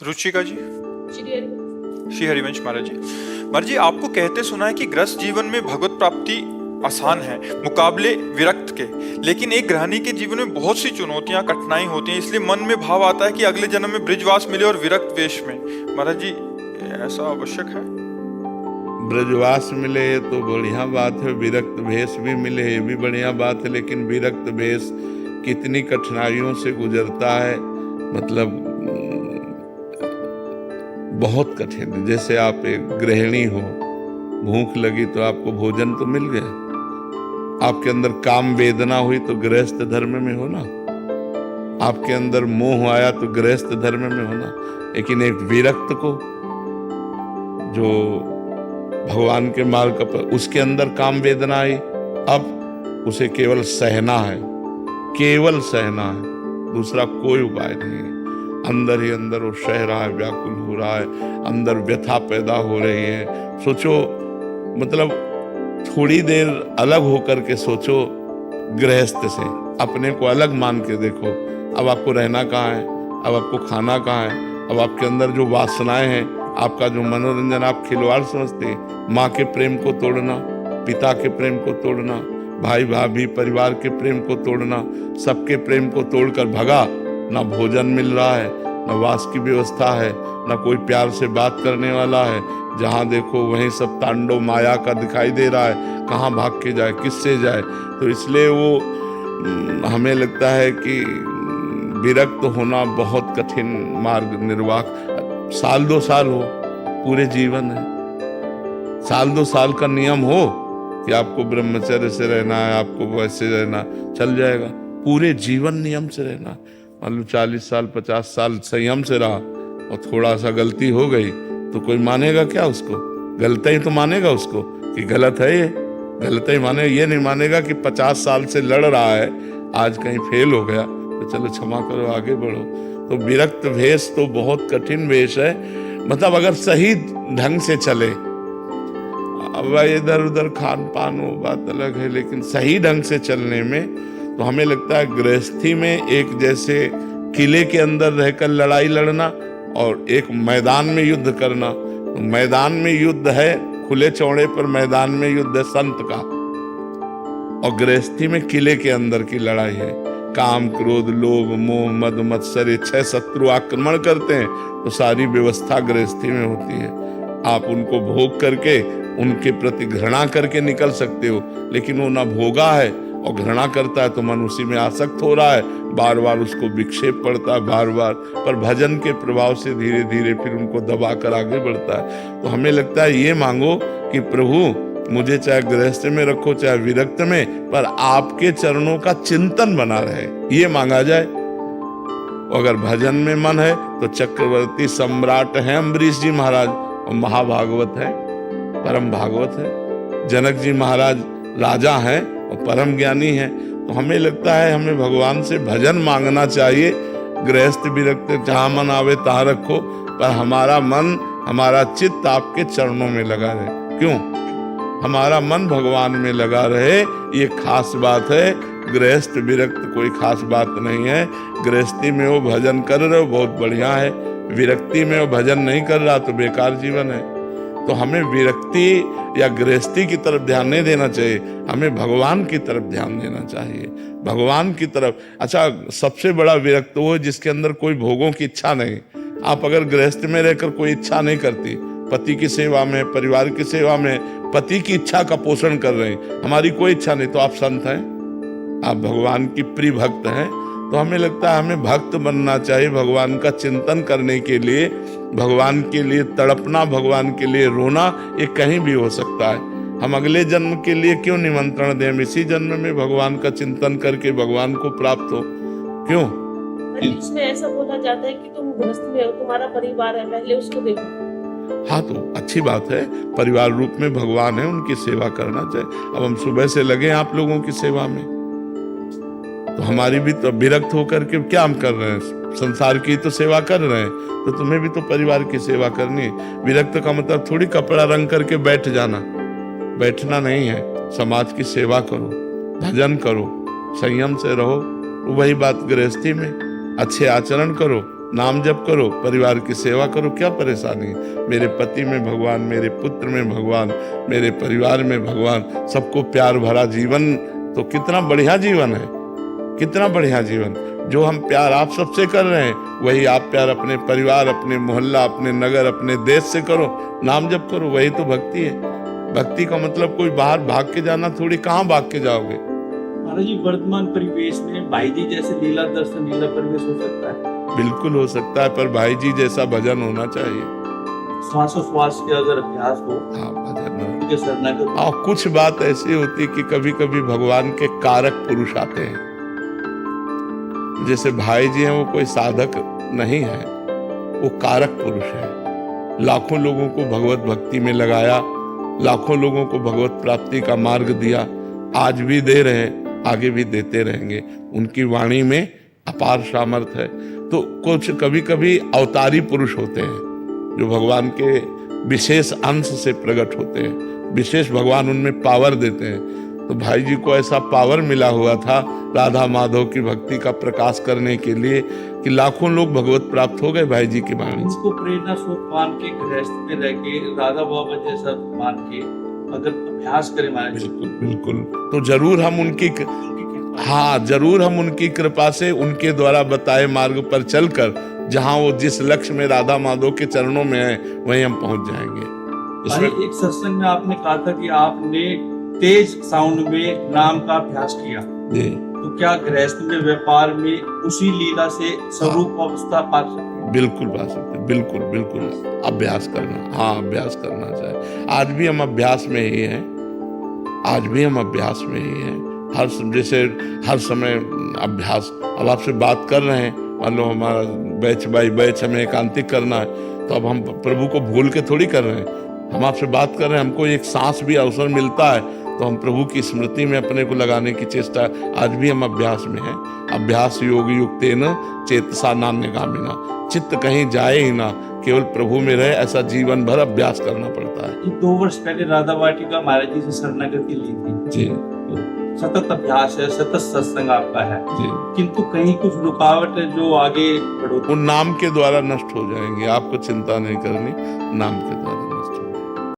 रुचिका जी। श्री हरिवंश महाराज जी। महाराज जी, आपको कहते सुना है कि गृहस्थ जीवन में भगवत प्राप्ति आसान है मुकाबले विरक्त के, लेकिन एक गृहिणी के जीवन में बहुत सी चुनौतियां कठिनाई होती हैं, इसलिए मन में भाव आता है कि अगले जन्म में ब्रिजवास मिले और विरक्त वेश में। महाराज जी, ऐसा आवश्यक है? ब्रजवास मिले तो बढ़िया बात है, विरक्त भेष भी मिले ये भी बढ़िया बात है, लेकिन विरक्त भेष कितनी कठिनाइयों से गुजरता है, मतलब बहुत कठिन है। जैसे आप एक गृहिणी हो, भूख लगी तो आपको भोजन तो मिल गया, आपके अंदर काम वेदना हुई तो गृहस्थ धर्म में हो ना, आपके अंदर मोह आया तो गृहस्थ धर्म में होना। लेकिन एक विरक्त को जो भगवान के मार्ग पर, उसके अंदर काम वेदना आई, अब उसे केवल सहना है, केवल सहना है, दूसरा कोई उपाय नहीं है। अंदर ही अंदर वो सह रहा है, व्याकुल हो रहा है, अंदर व्यथा पैदा हो रही है। सोचो, मतलब थोड़ी देर अलग होकर के सोचो, गृहस्थ से अपने को अलग मान के देखो। अब आपको रहना कहाँ है, अब आपको खाना कहाँ है, अब आपके अंदर जो वासनाएं हैं, आपका जो मनोरंजन आप खिलवाड़ समझते हैं, माँ के प्रेम को तोड़ना, पिता के प्रेम को तोड़ना, भाई भाभी परिवार के प्रेम को तोड़ना, सबके प्रेम को तोड़कर भगा। ना भोजन मिल रहा है, ना वास की व्यवस्था है, ना कोई प्यार से बात करने वाला है, जहाँ देखो वहीं सब तांडव माया का दिखाई दे रहा है, कहाँ भाग के जाए, किससे जाए। तो इसलिए वो हमें लगता है कि विरक्त होना बहुत कठिन मार्ग निर्वाह। साल 2 साल हो, पूरे जीवन है, साल 2 साल का नियम हो कि आपको ब्रह्मचर्य से रहना है, आपको वैसे रहना, चल जाएगा। पूरे जीवन नियम से रहना, मान लो 40 साल 50 साल संयम से रहा और थोड़ा सा गलती हो गई तो कोई मानेगा क्या उसको? गलत ही तो मानेगा उसको कि गलत है, ये गलत ही माने। ये नहीं मानेगा कि 50 साल से लड़ रहा है, आज कहीं फेल हो गया तो चलो क्षमा करो, आगे बढ़ो। तो विरक्त भेष तो बहुत कठिन भेष है, मतलब अगर सही ढंग से चले। अब इधर उधर खान पान वो बात अलग है, लेकिन सही ढंग से चलने में तो हमें लगता है गृहस्थी में एक जैसे किले के अंदर रहकर लड़ाई लड़ना और एक मैदान में युद्ध करना। तो मैदान में युद्ध है, खुले चौड़े पर मैदान में युद्ध है संत का, और गृहस्थी में किले के अंदर की लड़ाई है। काम क्रोध लोभ मोह मद मत्सर 6 शत्रु आक्रमण करते हैं, तो सारी व्यवस्था गृहस्थी में होती है। आप उनको भोग करके उनके प्रति घृणा करके निकल सकते हो, लेकिन वो ना भोगा है और घृणा करता है तो मन उसी में आसक्त हो रहा है, बार बार उसको विक्षेप पड़ता है बार बार, पर भजन के प्रभाव से धीरे धीरे फिर उनको दबा कर आगे बढ़ता है। तो हमें लगता है ये मांगो कि प्रभु मुझे चाहे गृहस्थ में रखो चाहे विरक्त में, पर आपके चरणों का चिंतन बना रहे, ये मांगा जाए। अगर भजन में मन है तो चक्रवर्ती सम्राट है अम्बरीश जी महाराज, और महाभागवत है, परम भागवत है। जनक जी महाराज राजा हैं और परम ज्ञानी है। तो हमें लगता है हमें भगवान से भजन मांगना चाहिए। गृहस्थ विरक्त जहाँ मन आवे तहाँ रखो, पर हमारा मन हमारा चित्त आपके चरणों में लगा रहे। क्यों? हमारा मन भगवान में लगा रहे, ये खास बात है। गृहस्थ विरक्त कोई खास बात नहीं है। गृहस्थी में वो भजन कर रहे हो बहुत बढ़िया है, विरक्ति में वो भजन नहीं कर रहा तो बेकार जीवन है। तो हमें विरक्ति या गृहस्थी की तरफ ध्यान नहीं देना चाहिए, हमें भगवान की तरफ ध्यान देना चाहिए, भगवान की तरफ। अच्छा, सबसे बड़ा विरक्त वो है जिसके अंदर कोई भोगों की इच्छा नहीं। आप अगर गृहस्थ में रहकर कोई इच्छा नहीं करती, पति की सेवा में परिवार की सेवा में पति की इच्छा का पोषण कर रहे हैं, हमारी कोई इच्छा नहीं, तो आप संत हैं, आप भगवान की प्रिय भक्त हैं। तो हमें लगता है हमें भक्त बनना चाहिए, भगवान का चिंतन करने के लिए, भगवान के लिए तड़पना, भगवान के लिए रोना, ये कहीं भी हो सकता है। हम अगले जन्म के लिए क्यों निमंत्रण दें? हम इसी जन्म में भगवान का चिंतन करके भगवान को प्राप्त हो। क्यों? इसमें ऐसा बोला जाता है कि तुम गृहस्थ में हो, तुम्हारा परिवार है, पहले उसको देखो। हाँ, तो अच्छी बात है, परिवार रूप में भगवान है, उनकी सेवा करना चाहिए। अब हम सुबह से लगे आप लोगों की सेवा में, तो हमारी भी तो विरक्त होकर के क्या हम कर रहे हैं? संसार की तो सेवा कर रहे हैं, तो तुम्हें भी तो परिवार की सेवा करनी है। विरक्त का मतलब थोड़ी कपड़ा रंग करके बैठ जाना, बैठना नहीं है। समाज की सेवा करो, भजन करो, संयम से रहो। वही बात गृहस्थी में, अच्छे आचरण करो, नाम जप करो, परिवार की सेवा करो, क्या परेशानी है? मेरे पति में भगवान, मेरे पुत्र में भगवान, मेरे परिवार में भगवान, सबको प्यार भरा जीवन, तो कितना बढ़िया जीवन है, कितना बढ़िया जीवन। जो हम प्यार आप सबसे कर रहे हैं, वही आप प्यार अपने परिवार, अपने मोहल्ला, अपने नगर, अपने देश से करो, नाम जप करो, वही तो भक्ति है। भक्ति का मतलब कोई बाहर भाग के जाना थोड़ी, कहाँ भाग के जाओगे? महाराज जी, वर्तमान परिवेश में भाई जी जैसे लीला दर्शन, लीला परिवेश हो सकता है? बिल्कुल हो सकता है, पर भाई जी जैसा भजन होना चाहिए। श्वासोश्वास के अगर अभ्यास हो, हाँ, भजन हो। उनके शरणागत हो। हाँ, कुछ बात ऐसी होती है कि कभी कभी भगवान के कारक पुरुष आते हैं। जैसे भाई जी हैं, वो कोई साधक नहीं है, वो कारक पुरुष है। लाखों लोगों को भगवत भक्ति में लगाया, लाखों लोगों को भगवत प्राप्ति का मार्ग दिया, आज भी दे रहे हैं, आगे भी देते रहेंगे। उनकी वाणी में अपार सामर्थ्य है। तो कुछ कभी कभी अवतारी पुरुष होते हैं जो भगवान के विशेष अंश से प्रकट होते हैं, विशेष भगवान उनमें पावर देते हैं। तो भाई जी को ऐसा पावर मिला हुआ था राधा माधव की भक्ति का प्रकाश करने के लिए कि लाखों लोग भगवत प्राप्त हो गए भाई जी की वाणी। इसको प्रेरणा स्रोत मान के, गृहस्थ में रह के, राधा बाबा जैसा मान के अगर अभ्यास करें महाराज जी, बिल्कुल बिल्कुल, तो जरूर हम उनकी, हाँ जरूर हम उनकी कृपा से, उनके द्वारा बताए मार्ग पर चलकर जहाँ वो जिस लक्ष्य में राधा माधव के चरणों में है, वहीं हम पहुंच जाएंगे। इसमें एक सत्संग में आपने कहा था कि आपने तेज साउंड में नाम का अभ्यास किया, जी, तो क्या गृहस्थ में, व्यापार में उसी लीला से स्वरूप अवस्था पा सकते हैं? बिल्कुल पा सकते, बिल्कुल बिल्कुल। अभ्यास करना, हाँ अभ्यास करना चाहिए। आज भी हम अभ्यास में ही हैं, आज भी हम अभ्यास में ही हैं। जैसे हर समय अभ्यास। अब आपसे बात कर रहे हैं, मान लो हमारा बैच बाई बैच हमें एकांतिक करना है, तो अब हम प्रभु को भूल के थोड़ी कर रहे हैं। हम आपसे बात कर रहे हैं, हमको एक सांस भी अवसर मिलता है तो हम प्रभु की स्मृति में अपने को लगाने की चेष्टा, आज भी हम अभ्यास में हैं। अभ्यास योग युक्तेन चेतसा नान्यगामिना, चित्त कहीं जाए ही ना, केवल प्रभु में रहे, ऐसा जीवन भर अभ्यास करना पड़ता है। 2 वर्ष पहले राधा वाटिका महाराज जी से शरणागति ली थी जी तो सतत अभ्यास है, सतत सत्संग आपका है, जी, किंतु कहीं कुछ रुकावट है जो आगे बढ़ो। वो नाम के द्वारा नष्ट हो जाएंगे, आपको चिंता नहीं करनी, नाम के द्वारा।